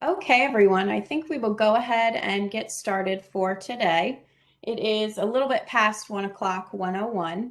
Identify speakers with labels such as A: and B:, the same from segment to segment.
A: Okay, everyone, I think we will go ahead and get started for today. It is a little bit past 1 o'clock, 1:01.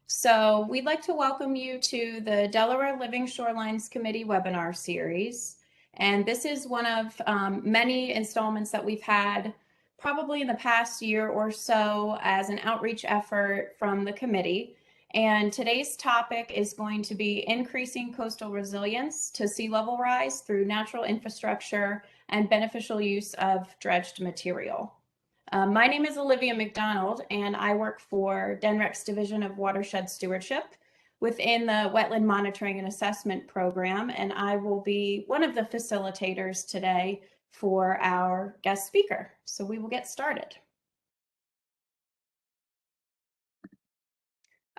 A: So we'd like to welcome you to the Delaware Living Shorelines Committee webinar series. And this is one of many installments that we've had probably in the past year or so as an outreach effort from the committee. And today's topic is going to be increasing coastal resilience to sea level rise through natural infrastructure and beneficial use of dredged material. My name is Olivia McDonald, and I work for DNREC's Division of Watershed Stewardship within the Wetland Monitoring and Assessment Program, and I will be one of the facilitators today for our guest speaker. So we will get started.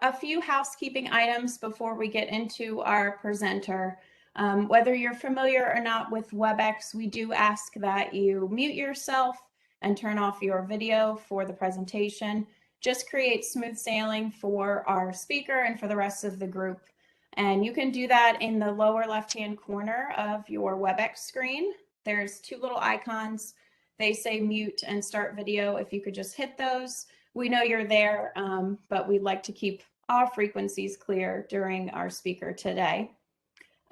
A: A few housekeeping items before we get into our presenter. Whether you're familiar or not with WebEx, we do ask that you mute yourself and turn off your video for the presentation. Just create smooth sailing for our speaker and for the rest of the group. And you can do that in the lower left-hand corner of your WebEx screen. There's two little icons. They say mute and start video. If you could just hit those, we know you're there, but we'd like to keep all frequencies clear during our speaker today.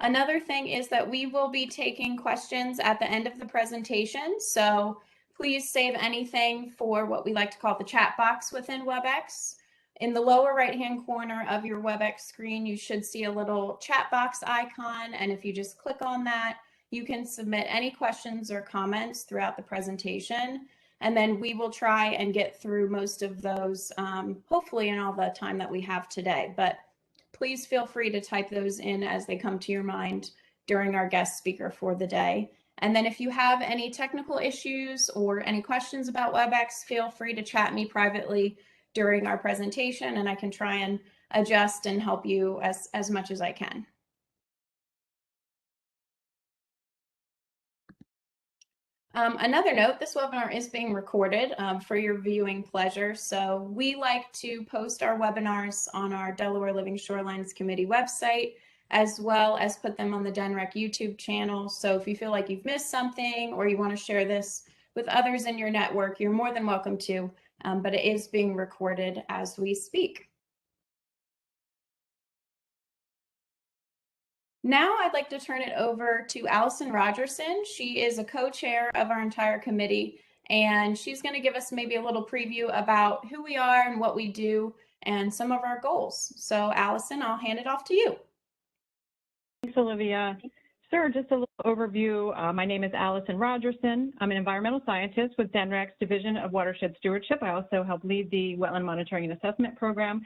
A: Another thing is that we will be taking questions at the end of the presentation, so please save anything for what we like to call the chat box within WebEx. In the lower right-hand corner of your WebEx screen, you should see a little chat box icon, and if you just click on that, you can submit any questions or comments throughout the presentation. And then we will try and get through most of those, hopefully in all the time that we have today. But please feel free to type those in as they come to your mind during our guest speaker for the day. And then if you have any technical issues or any questions about WebEx, feel free to chat me privately during our presentation, and I can try and adjust and help you as much as I can. Another note, this webinar is being recorded for your viewing pleasure. So we like to post our webinars on our Delaware Living Shorelines Committee website, as well as put them on the DNREC YouTube channel. So if you feel like you've missed something or you want to share this with others in your network, you're more than welcome to, but it is being recorded as we speak. Now I'd like to turn it over to Allison Rogerson. She is a co-chair of our entire committee, and she's going to give us maybe a little preview about who we are and what we do and some of our goals. So Allison, I'll hand it off to you.
B: Thanks, Olivia. Sure, just a little overview. My name is Allison Rogerson. I'm an environmental scientist with DNREC's Division of Watershed Stewardship. I also help lead the Wetland Monitoring and Assessment Program.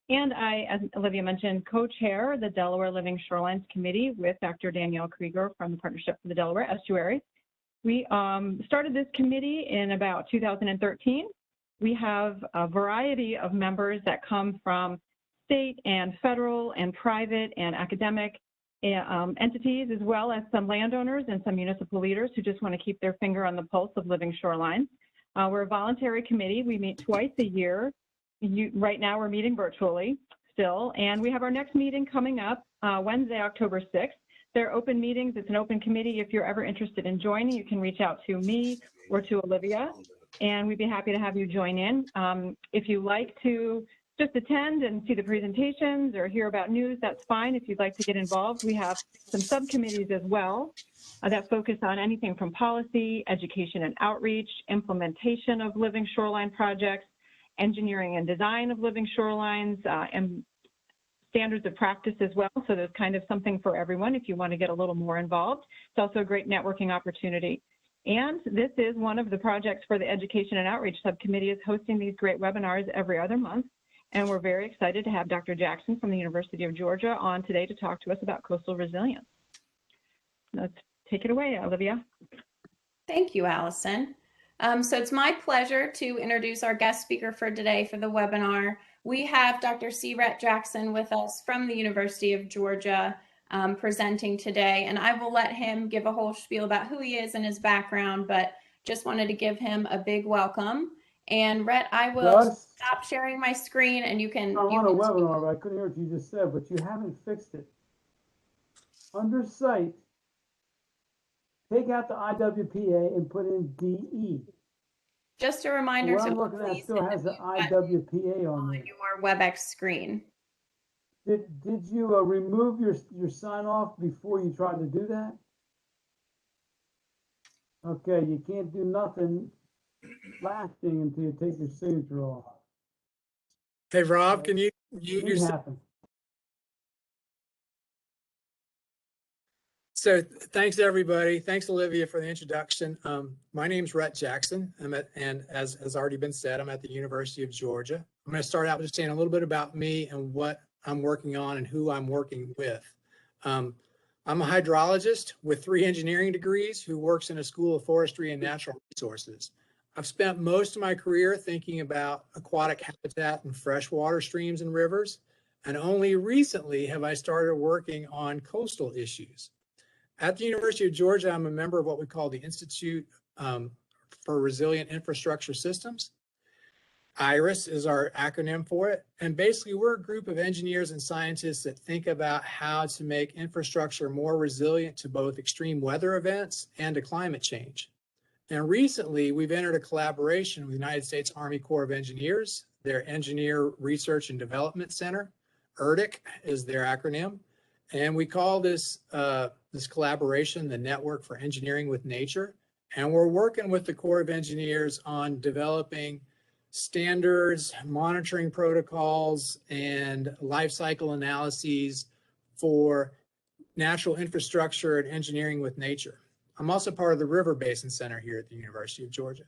B: And I, as Olivia mentioned, co-chair the Delaware Living Shorelines Committee with Dr. Danielle Krieger from the Partnership for the Delaware Estuary. We started this committee in about 2013. We have a variety of members that come from state and federal and private and academic entities, as well as some landowners and some municipal leaders who just want to keep their finger on the pulse of living shorelines. We're a voluntary committee. We meet twice a year. Right now we're meeting virtually still, and we have our next meeting coming up Wednesday, October 6th. They're open meetings. It's an open committee. If you're ever interested in joining, you can reach out to me or to Olivia, and we'd be happy to have you join in. If you like to just attend and see the presentations or hear about news, that's fine. If you'd like to get involved, we have some subcommittees as well that focus on anything from policy, education and outreach, implementation of living shoreline projects, engineering and design of living shorelines, and standards of practice as well. So there's kind of something for everyone if you want to get a little more involved. It's also a great networking opportunity. And this is one of the projects for the Education and Outreach Subcommittee, is hosting these great webinars every other month. And we're very excited to have Dr. Jackson from the University of Georgia on today to talk to us about coastal resilience. Let's take it away, Olivia.
A: Thank you, Allison. So it's my pleasure to introduce our guest speaker for today for the webinar. We have Dr. C-Rhett Jackson with us from the University of Georgia presenting today, and I will let him give a whole spiel about who he is and his background, but just wanted to give him a big welcome. And Rhett, I will stop sharing my screen and you can—
C: I'm on a webinar, but I couldn't hear what you just said, but you haven't fixed it. Under site, take out the IWPA and put in DE.
A: Just a reminder
C: What
A: to
C: I'm looking at
A: please
C: still
A: hit
C: has the
A: mute button
C: IWPA on
A: on
C: there.
A: your WebEx screen.
C: Did you remove your sign off before you tried to do that? Okay, you can't do nothing lasting until you take your signature off.
D: Hey, Rob,
C: Right.
D: can you mute
C: Didn't
D: yourself?
C: happen.
D: So thanks, everybody. Thanks, Olivia, for the introduction. My name's Rhett Jackson. And as has already been said, I'm at the University of Georgia. I'm going to start out with just saying a little bit about me and what I'm working on and who I'm working with. I'm a hydrologist with 3 engineering degrees who works in a school of forestry and natural resources. I've spent most of my career thinking about aquatic habitat and freshwater streams and rivers, and only recently have I started working on coastal issues. At the University of Georgia, I'm a member of what we call the Institute for Resilient Infrastructure Systems. IRIS is our acronym for it. And basically, we're a group of engineers and scientists that think about how to make infrastructure more resilient to both extreme weather events and to climate change. And recently, we've entered a collaboration with the United States Army Corps of Engineers, their Engineer Research and Development Center. ERDIC is their acronym. And we call this collaboration the Network for Engineering with Nature. And we're working with the Corps of Engineers on developing standards, monitoring protocols, and life cycle analyses for natural infrastructure and engineering with nature. I'm also part of the River Basin Center here at the University of Georgia.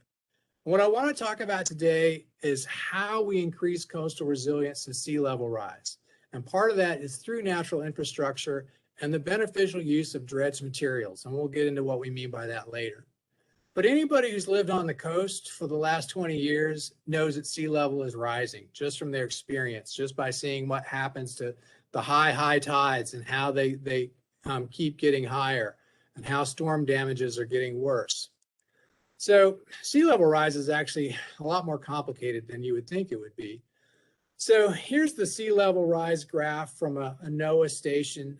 D: What I want to talk about today is how we increase coastal resilience to sea level rise. And part of that is through natural infrastructure and the beneficial use of dredged materials. And we'll get into what we mean by that later. But anybody who's lived on the coast for the last 20 years knows that sea level is rising just from their experience, just by seeing what happens to the high tides and how they keep getting higher and how storm damages are getting worse. So sea level rise is actually a lot more complicated than you would think it would be. So here's the sea level rise graph from a NOAA station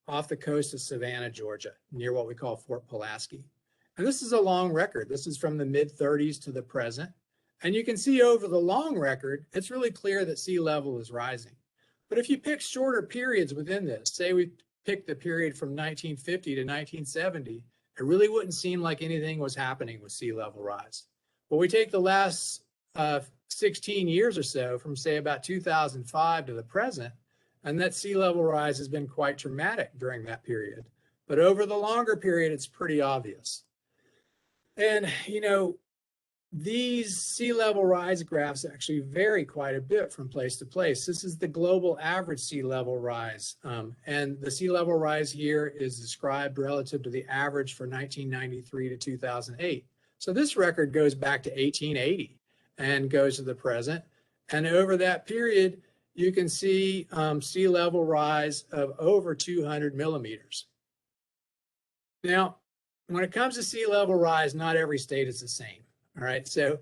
D: off the coast of Savannah, Georgia, near what we call Fort Pulaski. And this is a long record. This is from the mid-30s to the present. And you can see over the long record, it's really clear that sea level is rising. But if you pick shorter periods within this, say we pick the period from 1950 to 1970, it really wouldn't seem like anything was happening with sea level rise. But we take the last 16 years or so from say about 2005 to the present, and that sea level rise has been quite dramatic during that period. But over the longer period, it's pretty obvious. And, you know, these sea level rise graphs actually vary quite a bit from place to place. This is the global average sea level rise. And the sea level rise here is described relative to the average for 1993 to 2008. So this record goes back to 1880 and goes to the present. And over that period, you can see sea level rise of over 200 millimeters. Now, when it comes to sea level rise, not every state is the same. All right. So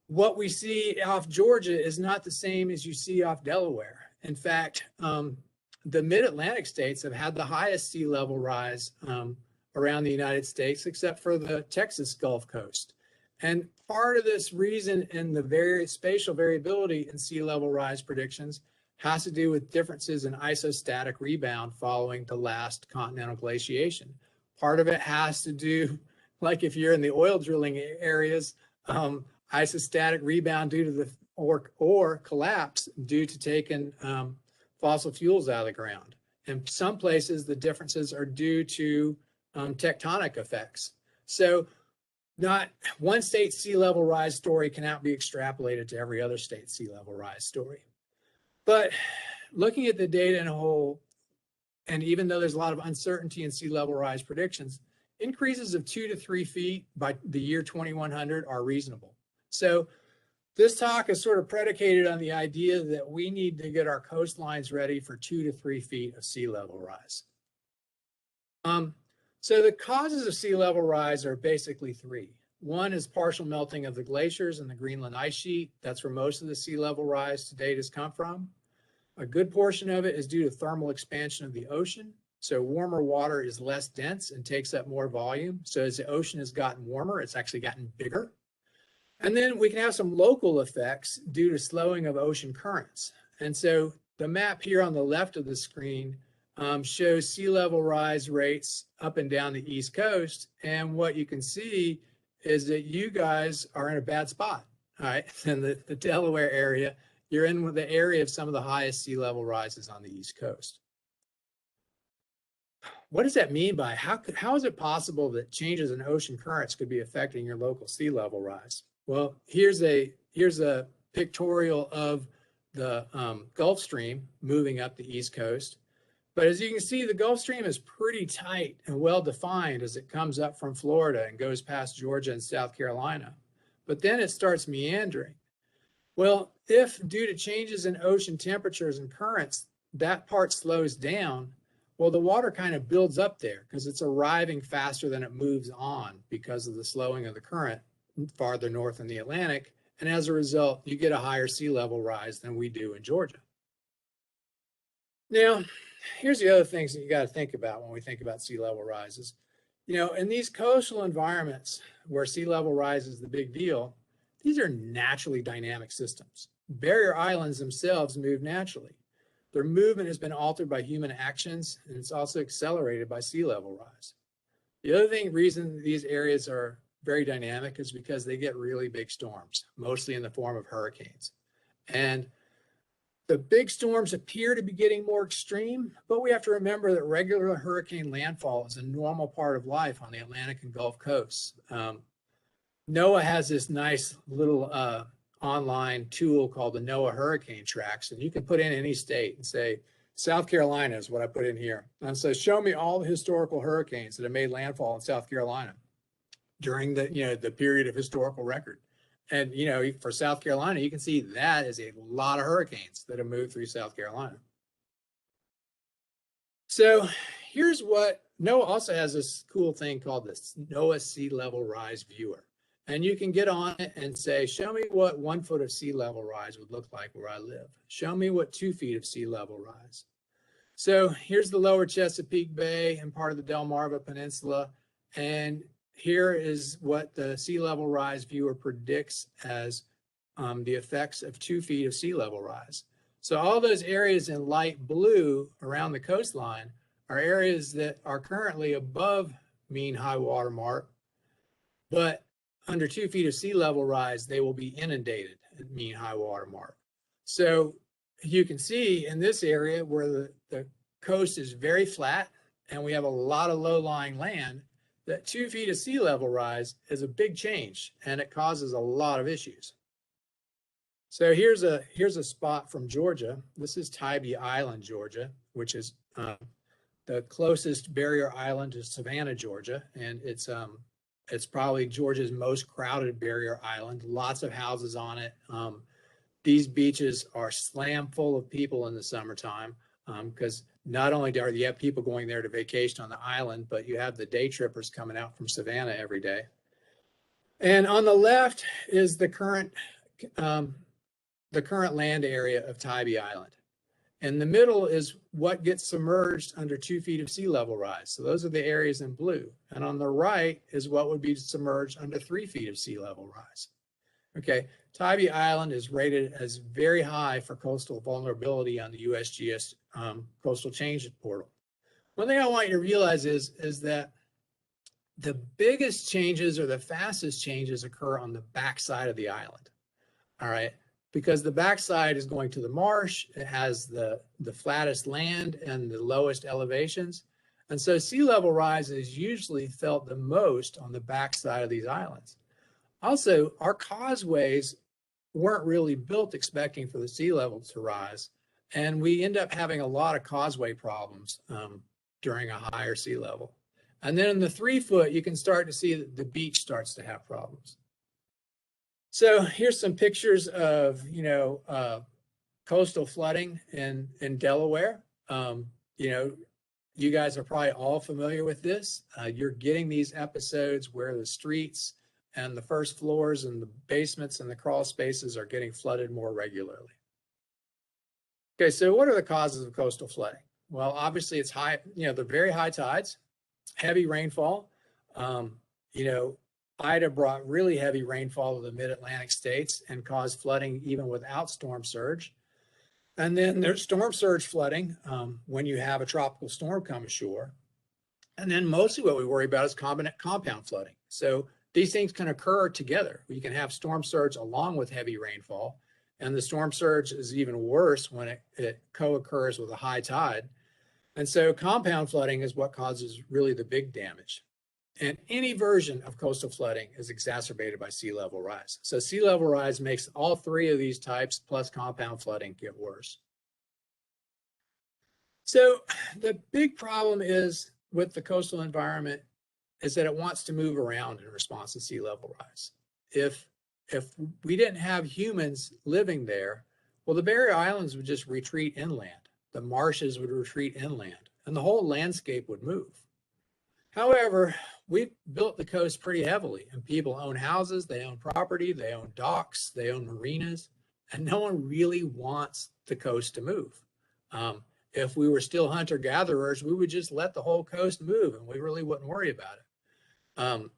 D: what we see off Georgia is not the same as you see off Delaware. In fact, the mid-Atlantic states have had the highest sea level rise around the United States, except for the Texas Gulf Coast. And part of this reason in the spatial variability in sea level rise predictions has to do with differences in isostatic rebound following the last continental glaciation. Part of it has to do, like if you're in the oil drilling areas, isostatic rebound due to the or collapse due to taking fossil fuels out of the ground. In some places, the differences are due to tectonic effects. So not one state's sea level rise story cannot be extrapolated to every other state's sea level rise story. But looking at the data in a whole, and even though there's a lot of uncertainty in sea level rise predictions, increases of 2 to 3 feet by the year 2100 are reasonable. So this talk is sort of predicated on the idea that we need to get our coastlines ready for 2 to 3 feet of sea level rise. So the causes of sea level rise are basically 3. One is partial melting of the glaciers and the Greenland ice sheet. That's where most of the sea level rise to date has come from. A good portion of it is due to thermal expansion of the ocean. So warmer water is less dense and takes up more volume. So as the ocean has gotten warmer, it's actually gotten bigger. And then we can have some local effects due to slowing of ocean currents. And so the map here on the left of the screen shows sea level rise rates up and down the East Coast. And what you can see is that you guys are in a bad spot. All right, in the Delaware area, you're in the area of some of the highest sea level rises on the East Coast. What does that mean by how is it possible that changes in ocean currents could be affecting your local sea level rise? Well, here's a pictorial of the Gulf Stream moving up the East Coast. But as you can see, the Gulf Stream is pretty tight and well defined as it comes up from Florida and goes past Georgia and South Carolina. But then it starts meandering. Well, if due to changes in ocean temperatures and currents, that part slows down, well, the water kind of builds up there because it's arriving faster than it moves on because of the slowing of the current farther north in the Atlantic. And as a result, you get a higher sea level rise than we do in Georgia. Now, here's the other things that you got to think about when we think about sea level rises. You know, in these coastal environments where sea level rise is the big deal, these are naturally dynamic systems. Barrier islands themselves move naturally. Their movement has been altered by human actions, and it's also accelerated by sea level rise. The other reason these areas are very dynamic is because they get really big storms, mostly in the form of hurricanes. And the big storms appear to be getting more extreme, but we have to remember that regular hurricane landfall is a normal part of life on the Atlantic and Gulf coasts. NOAA has this nice little online tool called the NOAA Hurricane Tracks, and you can put in any state and say, South Carolina is what I put in here. And so show me all the historical hurricanes that have made landfall in South Carolina during the period of historical record. And, for South Carolina, you can see that is a lot of hurricanes that have moved through South Carolina. So here's what NOAA also has this cool thing called this NOAA Sea Level Rise Viewer. And you can get on it and say, show me what 1 foot of sea level rise would look like where I live. Show me what 2 feet of sea level rise. So here's the lower Chesapeake Bay and part of the Delmarva Peninsula. And here is what the sea level rise viewer predicts as the effects of 2 feet of sea level rise. So all those areas in light blue around the coastline are areas that are currently above mean high water mark, but under 2 feet of sea level rise, they will be inundated at mean high water mark. So you can see in this area where the coast is very flat and we have a lot of low-lying land, that 2 feet of sea level rise is a big change and it causes a lot of issues. So here's a spot from Georgia. This is Tybee Island, Georgia, which is the closest barrier island to Savannah, Georgia, and it's probably Georgia's most crowded barrier island. Lots of houses on it. These beaches are slam full of people in the summertime because not only do you have people going there to vacation on the island, but you have the day trippers coming out from Savannah every day. And on the left is the current land area of Tybee Island. In the middle is what gets submerged under 2 feet of sea level rise. So those are the areas in blue. And on the right is what would be submerged under 3 feet of sea level rise. Okay, Tybee Island is rated as very high for coastal vulnerability on the USGS Coastal Change Portal. One thing I want you to realize is that the biggest changes or the fastest changes occur on the backside of the island. All right. Because the backside is going to the marsh, it has the flattest land and the lowest elevations. And so sea level rise is usually felt the most on the backside of these islands. Also, our causeways weren't really built expecting for the sea level to rise. And we end up having a lot of causeway problems during a higher sea level. And then in the 3 foot, you can start to see that the beach starts to have problems. So here's some pictures of, coastal flooding in Delaware. You guys are probably all familiar with this. You're getting these episodes where the streets and the first floors and the basements and the crawl spaces are getting flooded more regularly. Okay, so what are the causes of coastal flooding? Well, obviously it's high, they're very high tides, heavy rainfall. Ida brought really heavy rainfall to the mid-Atlantic states and caused flooding even without storm surge. And then there's storm surge flooding when you have a tropical storm come ashore. And then mostly what we worry about is compound flooding. So these things can occur together. You can have storm surge along with heavy rainfall. And the storm surge is even worse when it co-occurs with a high tide. And so compound flooding is what causes really the big damage. And any version of coastal flooding is exacerbated by sea level rise. So sea level rise makes all three of these types plus compound flooding get worse. So the big problem is with the coastal environment is that it wants to move around in response to sea level rise. If we didn't have humans living there, well, the barrier islands would just retreat inland. The marshes would retreat inland, and the whole landscape would move. However, we've built the coast pretty heavily, and people own houses, they own property, they own docks, they own marinas, and no one really wants the coast to move. If we were still hunter-gatherers, we would just let the whole coast move, and we really wouldn't worry about it.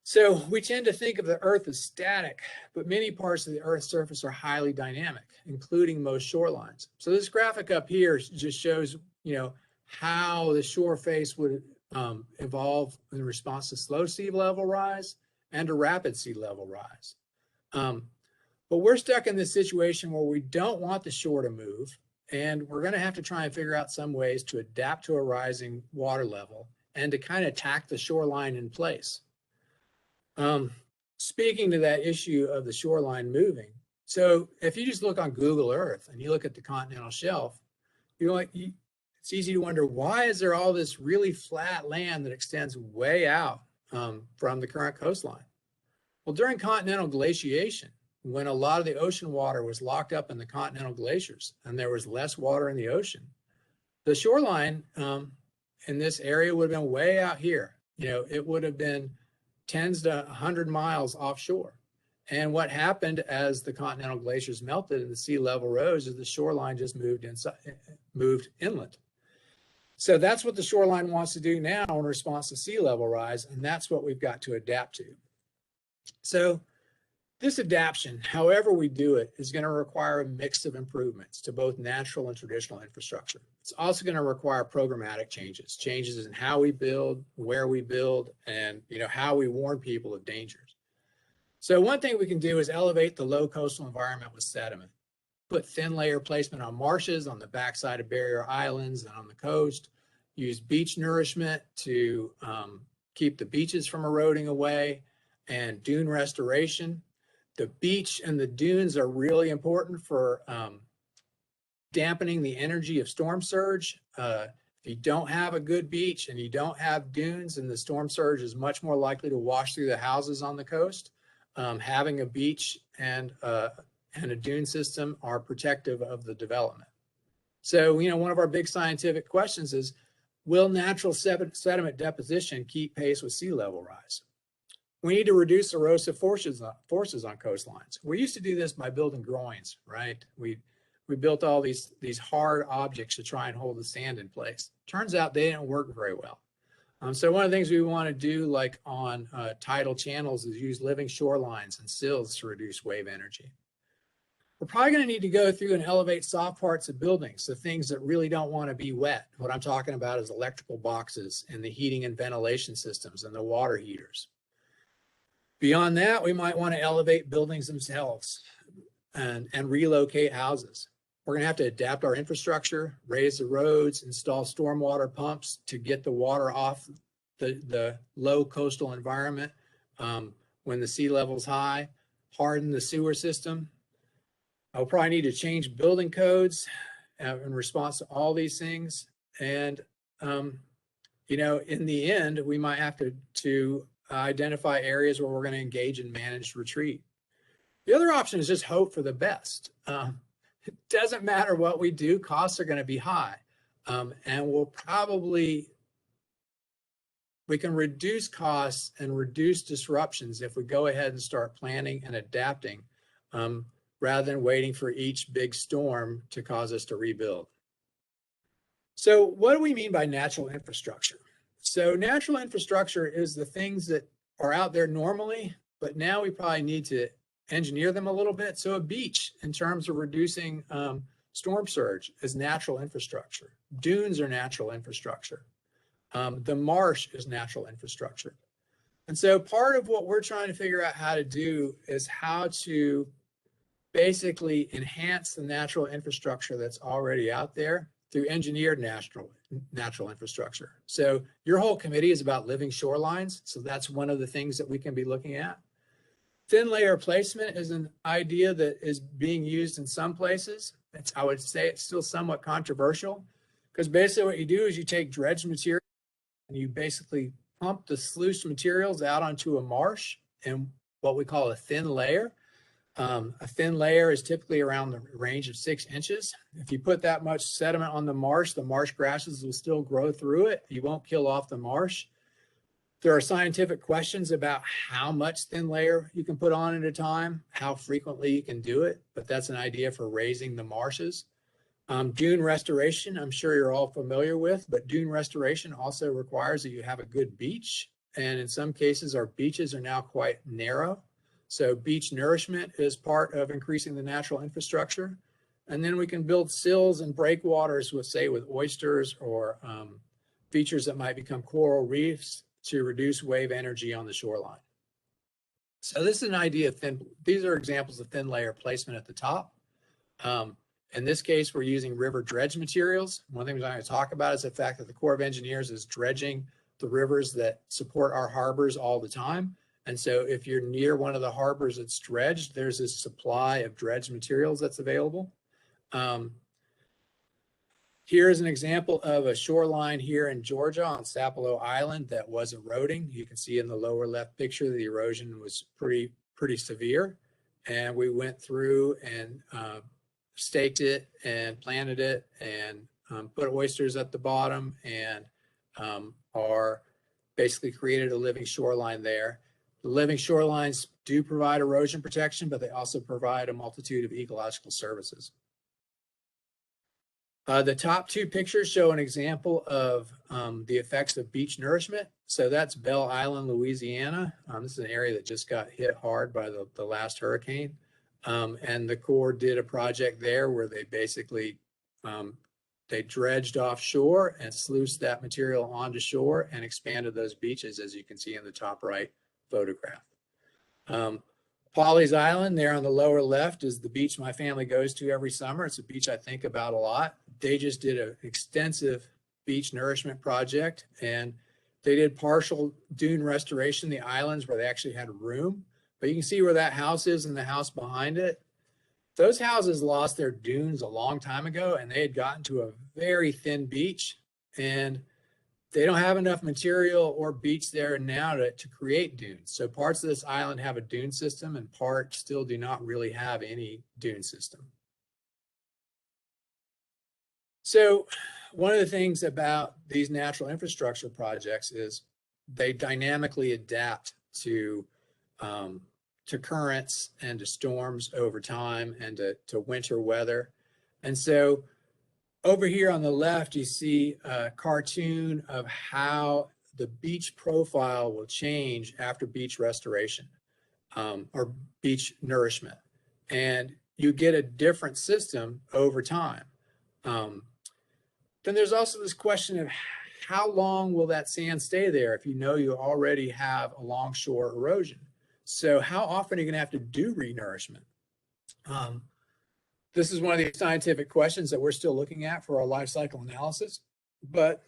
D: So we tend to think of the Earth as static, but many parts of the Earth's surface are highly dynamic, including most shorelines. So this graphic up here just shows, how the shore face would evolve in response to slow sea level rise and to rapid sea level rise. But we're stuck in this situation where we don't want the shore to move, and we're going to have to try and figure out some ways to adapt to a rising water level and to kind of tack the shoreline in place. Speaking to that issue of the shoreline moving, so if you just look on Google Earth and you look at the continental shelf, it's easy to wonder, why is there all this really flat land that extends way out from the current coastline? Well, during continental glaciation, when a lot of the ocean water was locked up in the continental glaciers and there was less water in the ocean, the shoreline in this area would have been way out here. It would have been tens to 100 miles offshore. And what happened as the continental glaciers melted and the sea level rose is the shoreline just moved inland. So that's what the shoreline wants to do now in response to sea level rise, and that's what we've got to adapt to. So this adaptation, however we do it, is going to require a mix of improvements to both natural and traditional infrastructure. It's also going to require programmatic changes in how we build, where we build, and how we warn people of dangers. So one thing we can do is elevate the low coastal environment with sediment, put thin layer placement on marshes, on the backside of barrier islands, and on the coast, use beach nourishment to keep the beaches from eroding away, and dune restoration. The beach and the dunes are really important for dampening the energy of storm surge. If you don't have a good beach and you don't have dunes, and the storm surge is much more likely to wash through the houses on the coast, having a beach and a dune system are protective of the development. So, one of our big scientific questions is, will natural sediment deposition keep pace with sea level rise? We need to reduce erosive forces on coastlines. We used to do this by building groins, right? We built all these hard objects to try and hold the sand in place. Turns out they didn't work very well. So one of the things we want to do, like on tidal channels, is use living shorelines and sills to reduce wave energy. We're probably going to need to go through and elevate soft parts of buildings, so things that really don't want to be wet. What I'm talking about is electrical boxes and the heating and ventilation systems and the water heaters. Beyond that, we might want to elevate buildings themselves and relocate houses. We're going to have to adapt our infrastructure, raise the roads, install stormwater pumps to get the water off the low coastal environment when the sea level's high, harden the sewer system. I'll probably need to change building codes in response to all these things. And, in the end, we might have to identify areas where we're going to engage in managed retreat. The other option is just hope for the best. It doesn't matter what we do, costs are going to be high. And we can reduce costs and reduce disruptions if we go ahead and start planning and adapting rather than waiting for each big storm to cause us to rebuild. So what do we mean by natural infrastructure? So natural infrastructure is the things that are out there normally, but now we probably need to engineer them a little bit. So a beach, in terms of reducing storm surge, is natural infrastructure. Dunes are natural infrastructure. The marsh is natural infrastructure. And so part of what we're trying to figure out how to do is how to basically enhance the natural infrastructure that's already out there through engineered natural infrastructure. So your whole committee is about living shorelines. So that's one of the things that we can be looking at. Thin layer placement is an idea that is being used in some places. I would say it's still somewhat controversial, because basically what you do is you take dredged material and you basically pump the sluice materials out onto a marsh in what we call a thin layer. A thin layer is typically around the range of 6 inches. If you put that much sediment on the marsh grasses will still grow through it. You won't kill off the marsh. There are scientific questions about how much thin layer you can put on at a time, how frequently you can do it, but that's an idea for raising the marshes. Dune restoration, I'm sure you're all familiar with, but dune restoration also requires that you have a good beach. And in some cases, our beaches are now quite narrow. So beach nourishment is part of increasing the natural infrastructure. And then we can build sills and breakwaters with, say, with oysters or features that might become coral reefs to reduce wave energy on the shoreline. So this is an idea of these are examples of thin layer placement at the top. In this case, we're using river dredge materials. One thing I'm going to talk about is the fact that the Corps of Engineers is dredging the rivers that support our harbors all the time. And so if you're near one of the harbors that's dredged, there's a supply of dredged materials that's available. Here's an example of a shoreline here in Georgia on Sapelo Island that was eroding. You can see in the lower left picture, the erosion was pretty severe. And we went through and staked it and planted it and put oysters at the bottom and are basically created a living shoreline there. The living shorelines do provide erosion protection, but they also provide a multitude of ecological services. The top 2 pictures show an example of the effects of beach nourishment. So that's Belle Island, Louisiana. This is an area that just got hit hard by the last hurricane. And the Corps did a project there where they basically, they dredged offshore and sluiced that material onto shore and expanded those beaches, as you can see in the top right photograph. Pawleys Island there on the lower left is the beach my family goes to every summer. It's a beach I think about a lot. They just did an extensive beach nourishment project, and they did partial dune restoration, the islands where they actually had room. But you can see where that house is and the house behind it. Those houses lost their dunes a long time ago, and they had gotten to a very thin beach, and they don't have enough material or beach there now to create dunes. So parts of this island have a dune system and parts still do not really have any dune system. So one of the things about these natural infrastructure projects is they dynamically adapt to currents and to storms over time and to winter weather. And so over here on the left, you see a cartoon of how the beach profile will change after beach restoration or beach nourishment. And you get a different system over time. Then there's also this question of how long will that sand stay there if you know you already have a longshore erosion? So how often are you going to have to do renourishment? This is one of the scientific questions that we're still looking at for our life cycle analysis, but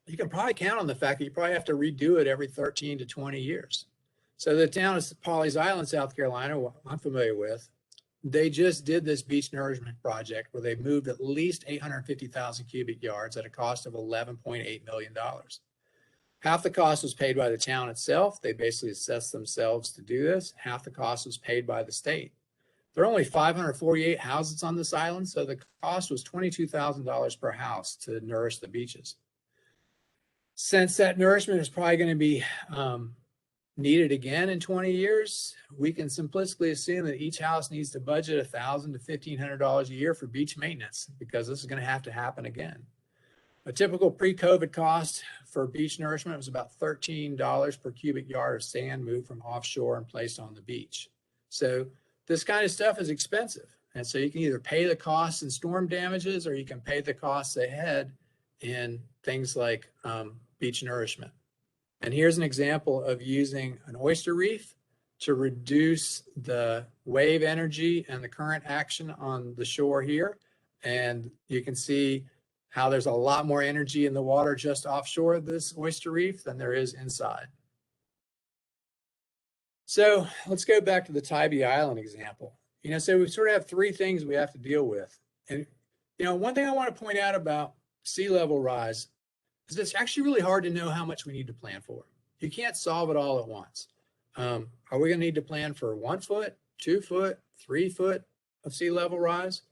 D: you can probably count on the fact that you probably have to redo it every 13 to 20 years. So the town of Pawleys Island, South Carolina, what I'm familiar with, they just did this beach nourishment project where they moved at least 850,000 cubic yards at a cost of $11.8 million. Half the cost was paid by the town itself. They basically assessed themselves to do this. Half the cost was paid by the state. There are only 548 houses on this island, so the cost was $22,000 per house to nourish the beaches. Since that nourishment is probably going to be needed again in 20 years, we can simplistically assume that each house needs to budget $1,000 to $1,500 a year for beach maintenance, because this is going to happen again. A typical pre-COVID cost for beach nourishment was about $13 per cubic yard of sand moved from offshore and placed on the beach. So this kind of stuff is expensive. And so you can either pay the costs in storm damages, or you can pay the costs ahead in things like beach nourishment. And here's an example of using an oyster reef to reduce the wave energy and the current action on the shore here. And you can see how there's a lot more energy in the water just offshore this oyster reef than there is inside. So let's go back to the Tybee Island example. So we sort of have three things we have to deal with. And, one thing I want to point out about sea level rise is it's actually really hard to know how much we need to plan for. You can't solve it all at once. Are we going to need to plan for 1 foot, 2 foot, 3 foot of sea level rise?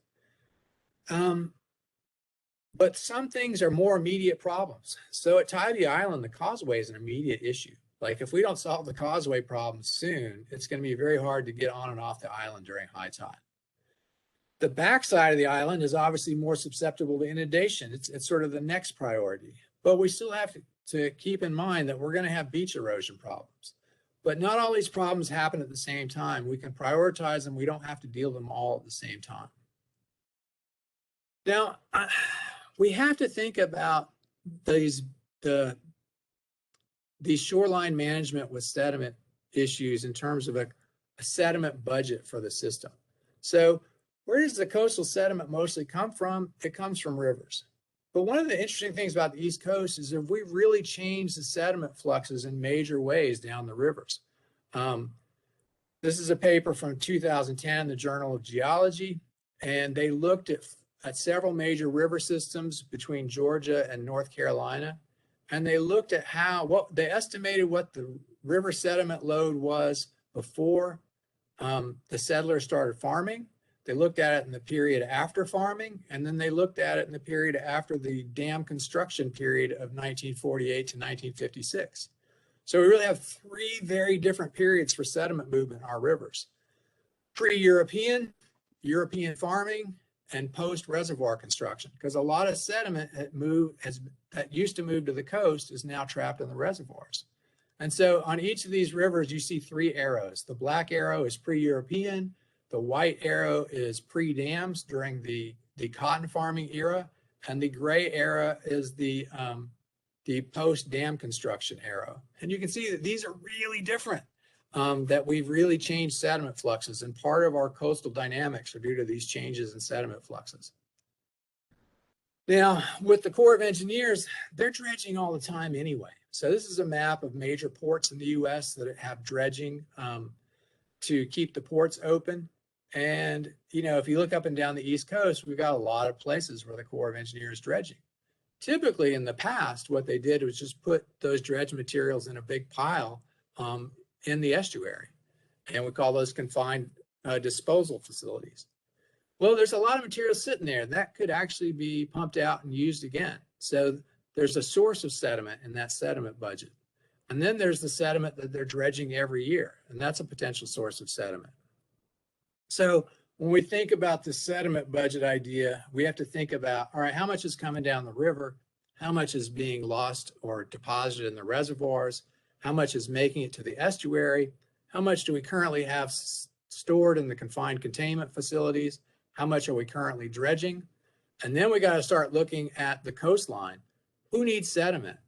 D: But some things are more immediate problems. So at Tybee Island, the causeway is an immediate issue. Like if we don't solve the causeway problem soon, it's going to be very hard to get on and off the island during high tide. The backside of the island is obviously more susceptible to inundation. It's sort of the next priority. But we still have to keep in mind that we're going to have beach erosion problems. But not all these problems happen at the same time. We can prioritize them. We don't have to deal with them all at the same time. Now, we have to think about these shoreline management with sediment issues in terms of a sediment budget for the system. So where does the coastal sediment mostly come from? It comes from rivers. But one of the interesting things about the East Coast is if we really change the sediment fluxes in major ways down the rivers. This is a paper from 2010, the Journal of Geology, and they looked at several major river systems between Georgia and North Carolina. And they looked at they estimated what the river sediment load was before the settlers started farming. They looked at it in the period after farming, and then they looked at it in the period after the dam construction period of 1948 to 1956. So we really have three very different periods for sediment movement in our rivers. Pre-European, European farming, and post-reservoir construction, because a lot of sediment that used to move to the coast is now trapped in the reservoirs. And so on each of these rivers, you see three arrows. The black arrow is pre-European, the white arrow is pre-dams during the cotton farming era, and the gray arrow is the post-dam construction arrow. And you can see that these are really different, that we've really changed sediment fluxes, and part of our coastal dynamics are due to these changes in sediment fluxes. Now, with the Corps of Engineers, they're dredging all the time anyway. So this is a map of major ports in the US that have dredging to keep the ports open. And, if you look up and down the East Coast, we've got a lot of places where the Corps of Engineers is dredging. Typically in the past, what they did was just put those dredge materials in a big pile in the estuary. And we call those confined disposal facilities. Well, there's a lot of material sitting there that could actually be pumped out and used again. So there's a source of sediment in that sediment budget. And then there's the sediment that they're dredging every year, and that's a potential source of sediment. So when we think about the sediment budget idea, we have to think about, all right, how much is coming down the river? How much is being lost or deposited in the reservoirs? How much is making it to the estuary? How much do we currently have stored in the confined containment facilities? How much are we currently dredging? And then we got to start looking at the coastline. Who needs sediment?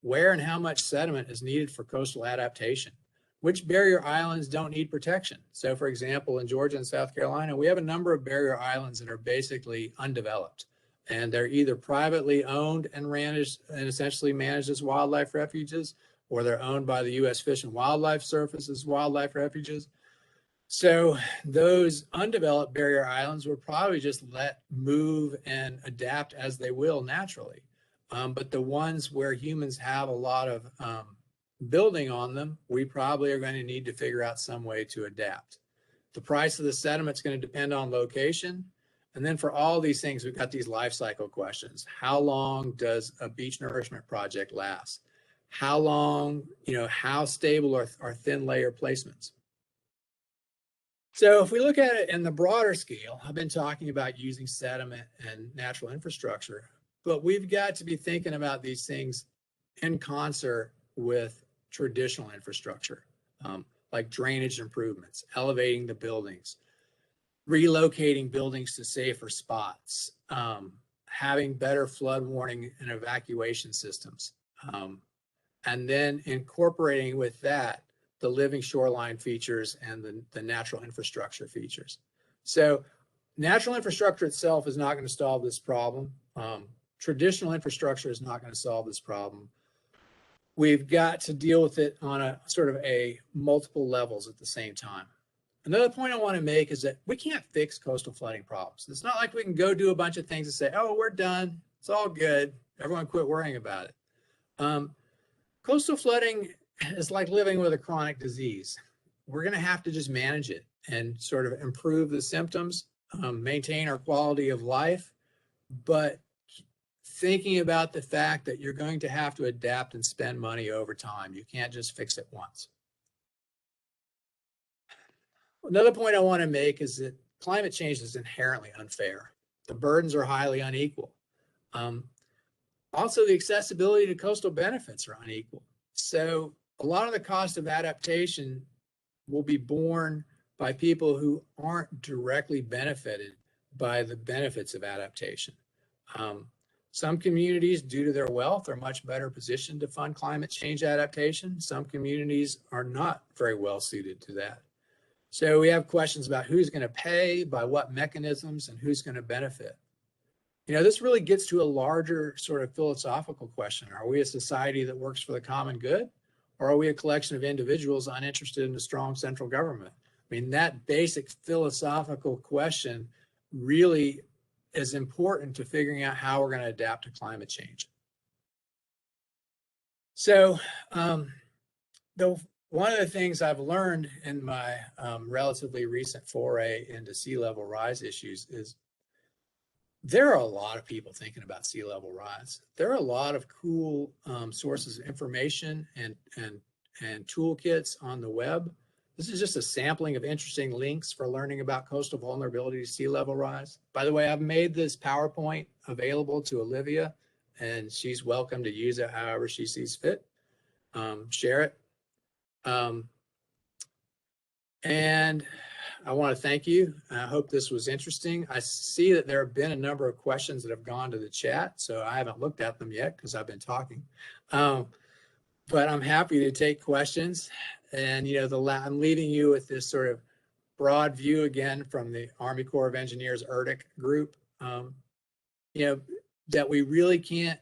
D: Where and how much sediment is needed for coastal adaptation? Which barrier islands don't need protection? So for example, in Georgia and South Carolina, we have a number of barrier islands that are basically undeveloped, and they're either privately owned and essentially managed as wildlife refuges, or they're owned by the U.S. Fish and Wildlife Service as wildlife refuges. So those undeveloped barrier islands will probably just let move and adapt as they will naturally. But the ones where humans have a lot of building on them, we probably are going to need to figure out some way to adapt. The price of the sediment is going to depend on location. And then for all these things, we've got these life cycle questions. How long does a beach nourishment project last? How long, how stable are thin layer placements? So if we look at it in the broader scale, I've been talking about using sediment and natural infrastructure, but we've got to be thinking about these things in concert with traditional infrastructure, like drainage improvements, elevating the buildings, relocating buildings to safer spots, having better flood warning and evacuation systems, and then incorporating with that the living shoreline features and the natural infrastructure features. So natural infrastructure itself is not going to solve this problem. Traditional infrastructure is not going to solve this problem. We've got to deal with it on a sort of a multiple levels at the same time. Another point I want to make is that we can't fix coastal flooding problems. It's not like we can go do a bunch of things and say, oh, we're done. It's all good. Everyone quit worrying about it. Coastal flooding is like living with a chronic disease. We're going to have to just manage it and sort of improve the symptoms, maintain our quality of life, but thinking about the fact that you're going to have to adapt and spend money over time. You can't just fix it once. Another point I want to make is that climate change is inherently unfair. The burdens are highly unequal. Also, the accessibility to coastal benefits are unequal. So a lot of the cost of adaptation will be borne by people who aren't directly benefited by the benefits of adaptation. Some communities, due to their wealth, are much better positioned to fund climate change adaptation. Some communities are not very well suited to that. So we have questions about who's going to pay, by what mechanisms, and who's going to benefit. You know, this really gets to a larger sort of philosophical question. Are we a society that works for the common good, or are we a collection of individuals uninterested in a strong central government? I mean, that basic philosophical question really is important to figuring out how we're going to adapt to climate change. So one of the things I've learned in my relatively recent foray into sea level rise issues is there are a lot of people thinking about sea level rise. There are a lot of cool sources of information and toolkits on the web. This is just a sampling of interesting links for learning about coastal vulnerability to sea level rise. By the way, I've made this PowerPoint available to Olivia, and she's welcome to use it however she sees fit. Share it. And I want to thank you. I hope this was interesting. I see that there have been a number of questions that have gone to the chat, so I haven't looked at them yet because I've been talking. But I'm happy to take questions. And, you know, I'm leaving you with this sort of broad view again from the Army Corps of Engineers ERDIC group, you know, that we really can't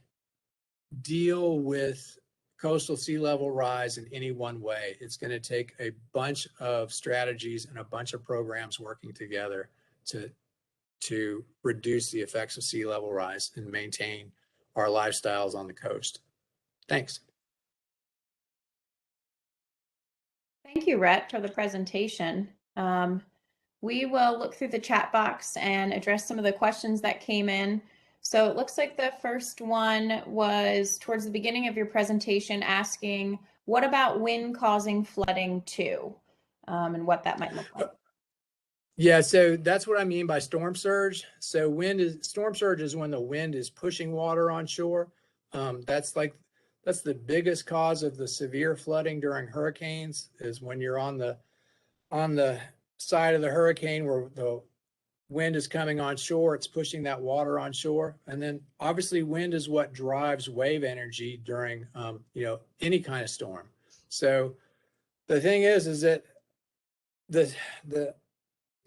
D: deal with coastal sea level rise in any one way. It's going to take a bunch of strategies and a bunch of programs working together to reduce the effects of sea level rise and maintain our lifestyles on the coast. Thanks.
A: Thank you, Rhett, for the presentation. We will look through the chat box and address some of the questions that came in. So it looks like the first one was towards the beginning of your presentation asking, what about wind causing flooding too? And what that might look like.
D: Yeah, so that's what I mean by storm surge. So storm surge is when the wind is pushing water on shore. That's the biggest cause of the severe flooding during hurricanes, is when you're on the side of the hurricane where the wind is coming on shore, it's pushing that water on shore. And then obviously wind is what drives wave energy during you know, any kind of storm. So the thing is that the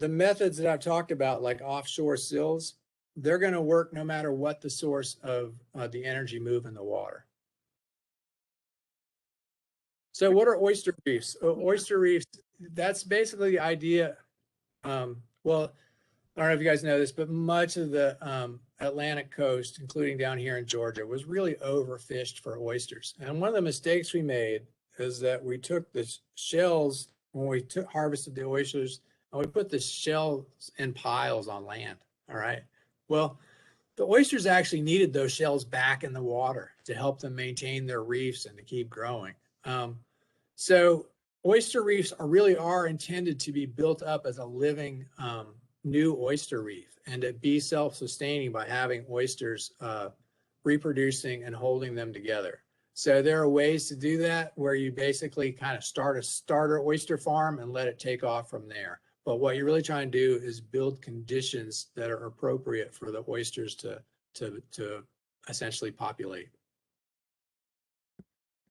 D: methods that I've talked about, like offshore sills, they're going to work no matter what the source of the energy move in the water. So what are oyster reefs? Oyster reefs, that's basically the idea. Well, I don't know if you guys know this, but much of the Atlantic coast, including down here in Georgia, was really overfished for oysters. And one of the mistakes we made is that we took the shells, when we harvested the oysters, and we put the shells in piles on land, all right? Well, the oysters actually needed those shells back in the water to help them maintain their reefs and to keep growing. So oyster reefs really are intended to be built up as a living new oyster reef and to be self-sustaining by having oysters reproducing and holding them together. So there are ways to do that where you basically kind of start a starter oyster farm and let it take off from there. But what you're really trying to do is build conditions that are appropriate for the oysters to essentially populate.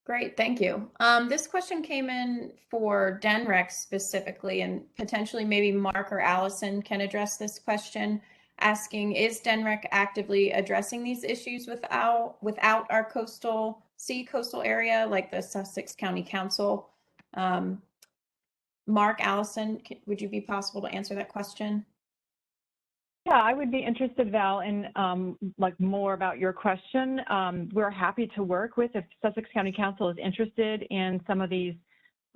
A: Great, thank you. This question came in for DNREC specifically, and potentially maybe Mark or Allison can address this question, asking, is DNREC actively addressing these issues without our coastal area, like the Sussex County Council? Mark, Allison, would you be possible to answer that question?
B: Yeah, I would be interested, Val, in like more about your question. We're happy to work with, if Sussex County Council is interested in some of these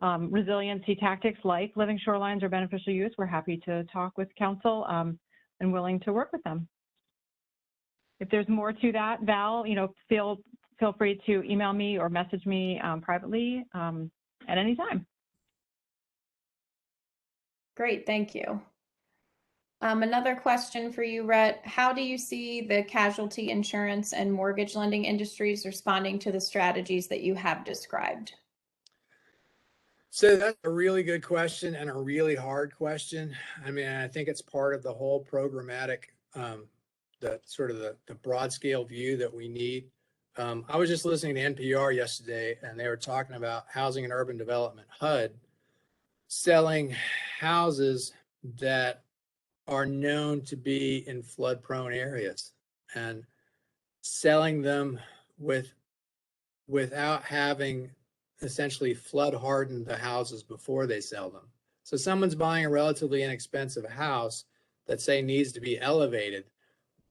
B: resiliency tactics like living shorelines or beneficial use, we're happy to talk with council and willing to work with them. If there's more to that, Val, feel free to email me or message me privately at any time.
A: Great, thank you. Another question for you, Rhett. How do you see the casualty insurance and mortgage lending industries responding to the strategies that you have described?
D: So that's a really good question and a really hard question. I mean, I think it's part of the whole programmatic, the sort of the broad scale view that we need. I was just listening to NPR yesterday, and they were talking about Housing and Urban Development, HUD, selling houses that are known to be in flood prone areas and selling them without having essentially flood hardened the houses before they sell them. So someone's buying a relatively inexpensive house that say needs to be elevated,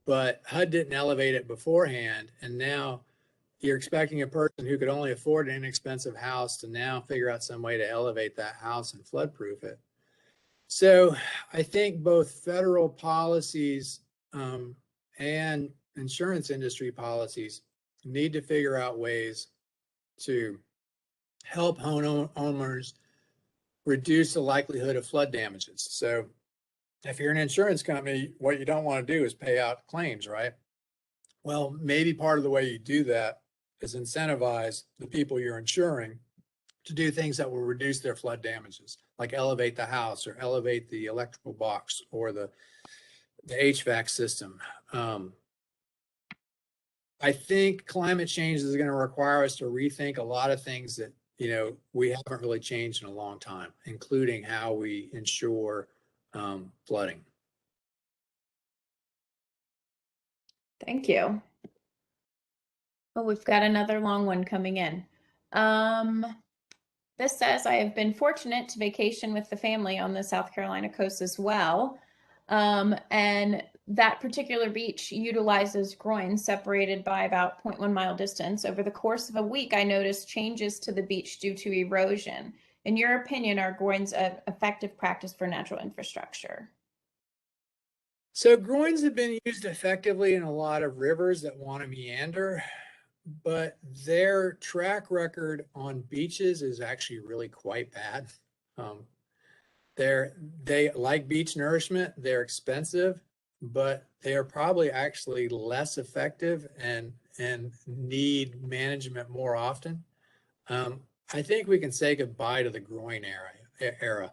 D: but HUD didn't elevate it beforehand. And now you're expecting a person who could only afford an inexpensive house to now figure out some way to elevate that house and flood-proof it. So I think both federal policies and insurance industry policies need to figure out ways to help homeowners reduce the likelihood of flood damages. So if you're an insurance company, what you don't want to do is pay out claims, right? Well, maybe part of the way you do that is incentivize the people you're insuring to do things that will reduce their flood damages, like elevate the house or elevate the electrical box or the HVAC system. I think climate change is going to require us to rethink a lot of things that, we haven't really changed in a long time, including how we insure flooding.
A: Thank you. Oh, we've got another long one coming in. This says, I have been fortunate to vacation with the family on the South Carolina coast as well. And that particular beach utilizes groins separated by about 0.1 mile distance. Over the course of a week, I noticed changes to the beach due to erosion. In your opinion, are groins an effective practice for natural infrastructure?
D: So groins have been used effectively in a lot of rivers that want to meander, but their track record on beaches is actually really quite bad. They like beach nourishment, they're expensive, but they are probably actually less effective and need management more often. I think we can say goodbye to the groin era.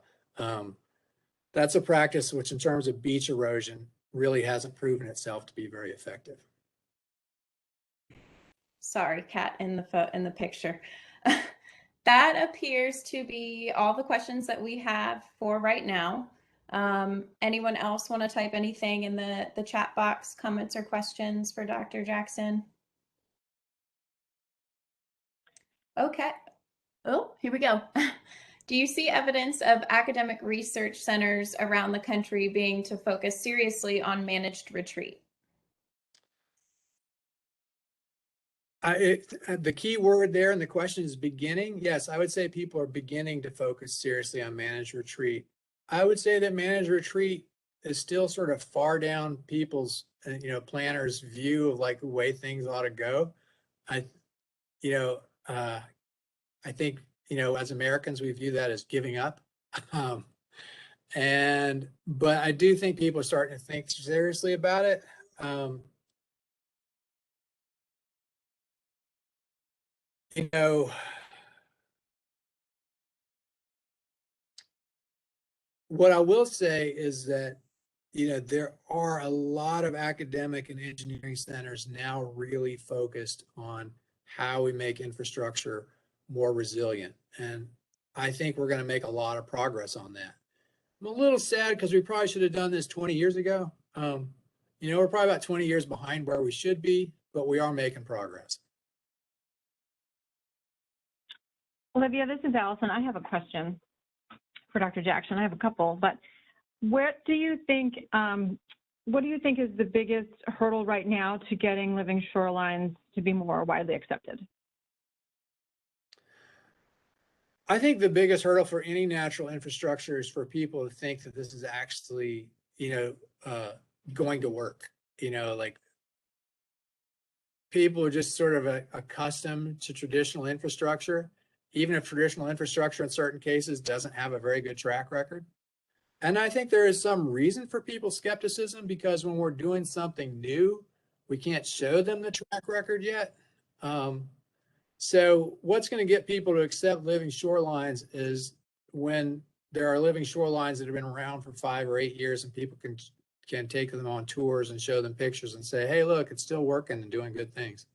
D: That's a practice which, in terms of beach erosion, really hasn't proven itself to be very effective.
A: Sorry, Kat, in the picture. That appears to be all the questions that we have for right now. Anyone else want to type anything in the chat box, comments or questions for Dr. Jackson? Okay. Oh, here we go. Do you see evidence of academic research centers around the country being to focus seriously on managed retreat?
D: The key word there in the question is beginning. Yes, I would say people are beginning to focus seriously on managed retreat. I would say that managed retreat is still sort of far down people's, planners' view of like the way things ought to go. I think, as Americans, we view that as giving up. But I do think people are starting to think seriously about it. you know, what I will say is that, you know, there are a lot of academic and engineering centers now really focused on how we make infrastructure more resilient. And I think we're going to make a lot of progress on that. I'm a little sad because we probably should have done this 20 years ago. You know, we're probably about 20 years behind where we should be, but we are making progress.
B: Olivia, this is Allison. I have a question for Dr. Jackson. I have a couple, but what do you think is the biggest hurdle right now to getting living shorelines to be more widely accepted?
D: I think the biggest hurdle for any natural infrastructure is for people to think that this is actually, you know, going to work. You know, like people are just sort of accustomed to traditional infrastructure, even if traditional infrastructure in certain cases doesn't have a very good track record. And I think there is some reason for people's skepticism because when we're doing something new, we can't show them the track record yet. So what's going to get people to accept living shorelines is when there are living shorelines that have been around for 5 or 8 years and people can take them on tours and show them pictures and say, hey, look, it's still working and doing good things.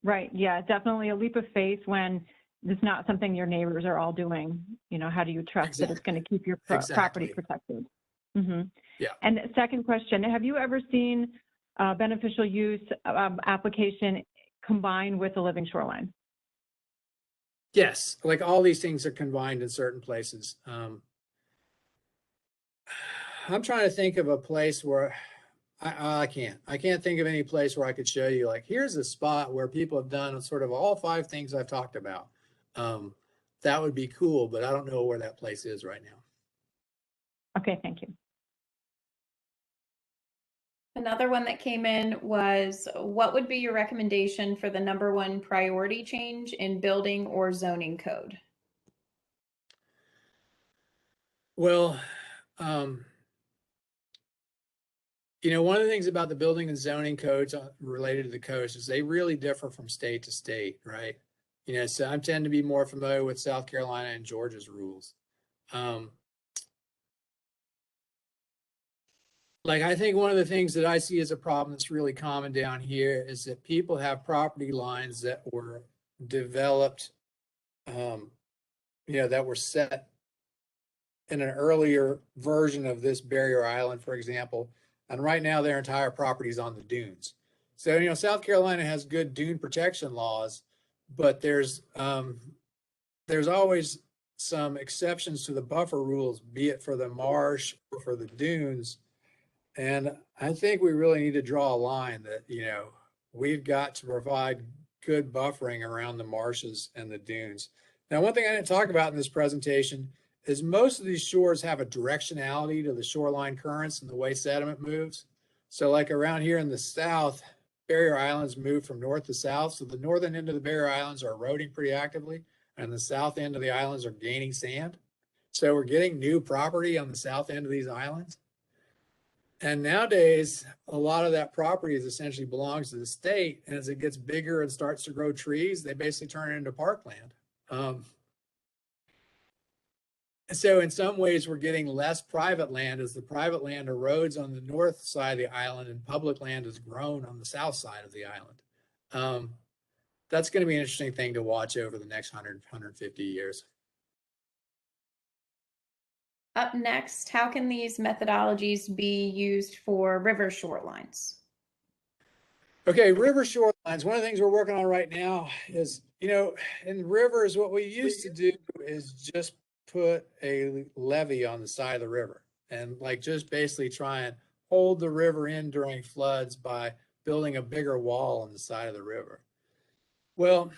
B: Right. Yeah, definitely a leap of faith when it's not something your neighbors are all doing. You know, how do you trust that it's going to keep your property protected? Mm-hmm.
D: Yeah.
B: And the second question, have you ever seen beneficial use application combined with a living shoreline?
D: Yes, like all these things are combined in certain places. I'm trying to think of a place where I can't think of any place where I could show you like, here's a spot where people have done sort of all 5 things I've talked about. That would be cool, but I don't know where that place is right now.
B: Okay, thank you.
A: Another one that came in was, what would be your recommendation for the #1 priority change in building or zoning code?
D: Well, you know, one of the things about the building and zoning codes related to the coast is they really differ from state to state, right? You know, so I tend to be more familiar with South Carolina and Georgia's rules. Like, I think one of the things that I see as a problem that's really common down here is that people have property lines that were developed, you know, that were set in an earlier version of this barrier island, for example. And right now their entire property is on the dunes. So, you know, South Carolina has good dune protection laws, but there's always some exceptions to the buffer rules, be it for the marsh or for the dunes. And I think we really need to draw a line that, you know, we've got to provide good buffering around the marshes and the dunes. Now, one thing I didn't talk about in this presentation is most of these shores have a directionality to the shoreline currents and the way sediment moves. So like around here in the south, barrier islands move from north to south. So the northern end of the barrier islands are eroding pretty actively, and the south end of the islands are gaining sand. So we're getting new property on the south end of these islands. And nowadays, a lot of that property is essentially belongs to the state. And as it gets bigger and starts to grow trees, they basically turn it into parkland. So in some ways, we're getting less private land as the private land erodes on the north side of the island and public land has grown on the south side of the island. That's going to be an interesting thing to watch over the next 100, 150 years.
A: Up next, how can these methodologies be used for river shorelines?
D: Okay, river shorelines. One of the things we're working on right now is, you know, in rivers, what we used to do is just put a levee on the side of the river and like just basically try and hold the river in during floods by building a bigger wall on the side of the river. Well,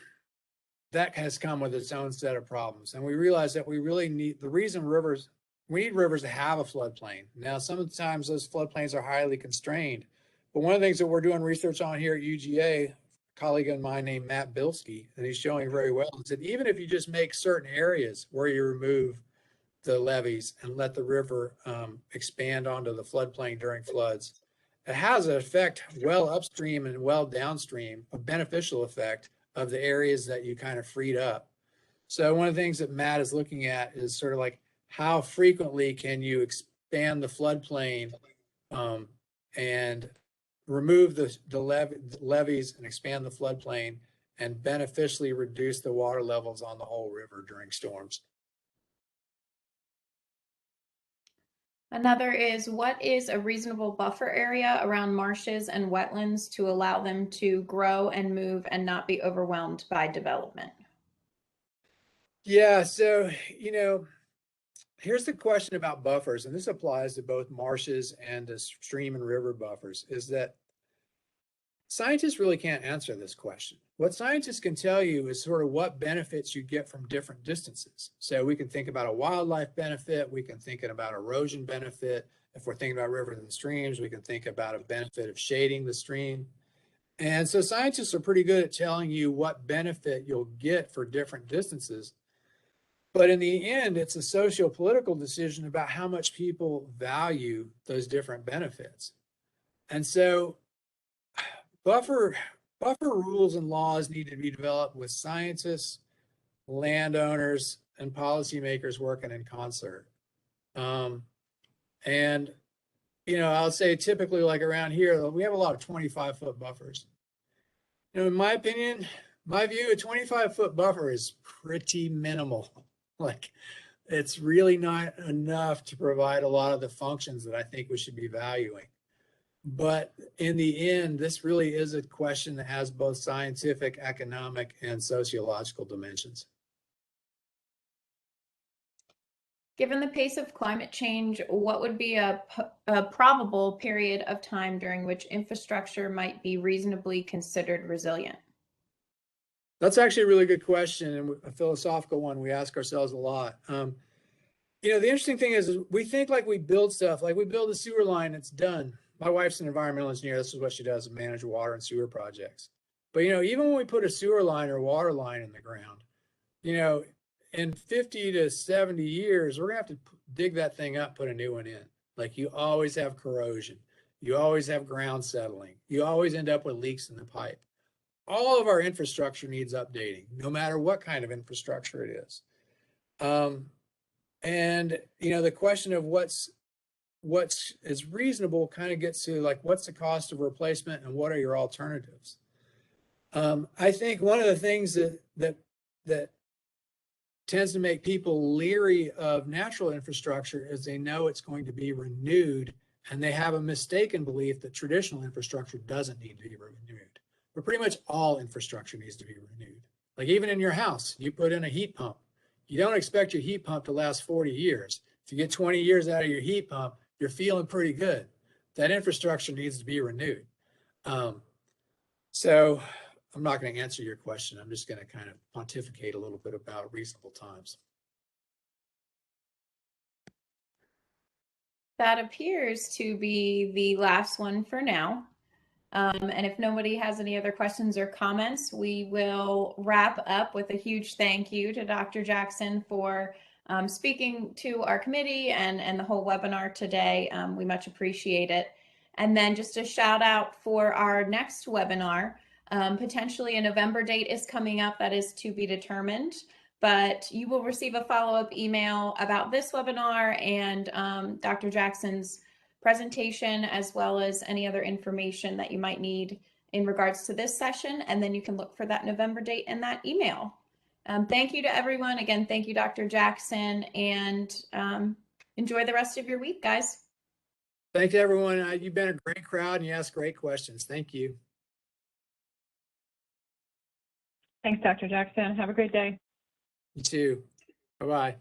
D: that has come with its own set of problems. And we realize that we really need, the reason rivers, we need rivers to have a floodplain. Now, sometimes those floodplains are highly constrained, but one of the things that we're doing research on here at UGA, a colleague of mine named Matt Bilski, and he's showing very well, is that even if you just make certain areas where you remove the levees and let the river expand onto the floodplain during floods, it has an effect well upstream and well downstream, a beneficial effect of the areas that you kind of freed up. So one of the things that Matt is looking at is sort of like how frequently can you expand the floodplain and remove the levees and expand the floodplain and beneficially reduce the water levels on the whole river during storms.
A: Another is, what is a reasonable buffer area around marshes and wetlands to allow them to grow and move and not be overwhelmed by development?
D: Yeah, so, here's the question about buffers, and this applies to both marshes and to stream and river buffers, is that scientists really can't answer this question. What scientists can tell you is sort of what benefits you get from different distances. So we can think about a wildlife benefit, we can think about erosion benefit. If we're thinking about rivers and streams, we can think about a benefit of shading the stream. And so scientists are pretty good at telling you what benefit you'll get for different distances. But in the end, it's a socio-political decision about how much people value those different benefits. And so buffer rules and laws need to be developed with scientists, landowners, and policymakers working in concert. I'll say typically like around here, we have a lot of 25-foot buffers. In my opinion, my view, a 25-foot buffer is pretty minimal. Like, it's really not enough to provide a lot of the functions that I think we should be valuing. But in the end, this really is a question that has both scientific, economic, and sociological dimensions.
A: Given the pace of climate change, what would be a probable period of time during which infrastructure might be reasonably considered resilient?
D: That's actually a really good question, and a philosophical one we ask ourselves a lot. The interesting thing is we think like we build stuff, like we build a sewer line, it's done. My wife's an environmental engineer. This is what she does, manage water and sewer projects. But, even when we put a sewer line or water line in the ground, in 50 to 70 years, we're going to have to dig that thing up, put a new one in. Like, you always have corrosion. You always have ground settling. You always end up with leaks in the pipe. All of our infrastructure needs updating, no matter what kind of infrastructure it is. The question of what's is reasonable kind of gets to like, what's the cost of replacement and what are your alternatives? I think one of the things that tends to make people leery of natural infrastructure is they know it's going to be renewed, and they have a mistaken belief that traditional infrastructure doesn't need to be renewed. But pretty much all infrastructure needs to be renewed. Like, even in your house, you put in a heat pump. You don't expect your heat pump to last 40 years. If you get 20 years out of your heat pump, you're feeling pretty good. That infrastructure needs to be renewed. So I'm not going to answer your question. I'm just going to kind of pontificate a little bit about reasonable times.
A: That appears to be the last one for now. And if nobody has any other questions or comments, we will wrap up with a huge thank you to Dr. Jackson for speaking to our committee and the whole webinar today. We much appreciate it. And then just a shout out for our next webinar. Potentially a November date is coming up, that is to be determined, but you will receive a follow-up email about this webinar and Dr. Jackson's presentation, as well as any other information that you might need in regards to this session. And then you can look for that November date in that email. Thank you to everyone. Again, thank you, Dr. Jackson, and enjoy the rest of your week, guys.
D: Thank you, everyone. You've been a great crowd and you asked great questions. Thank you.
B: Thanks, Dr. Jackson. Have a great day.
D: You too. Bye-bye.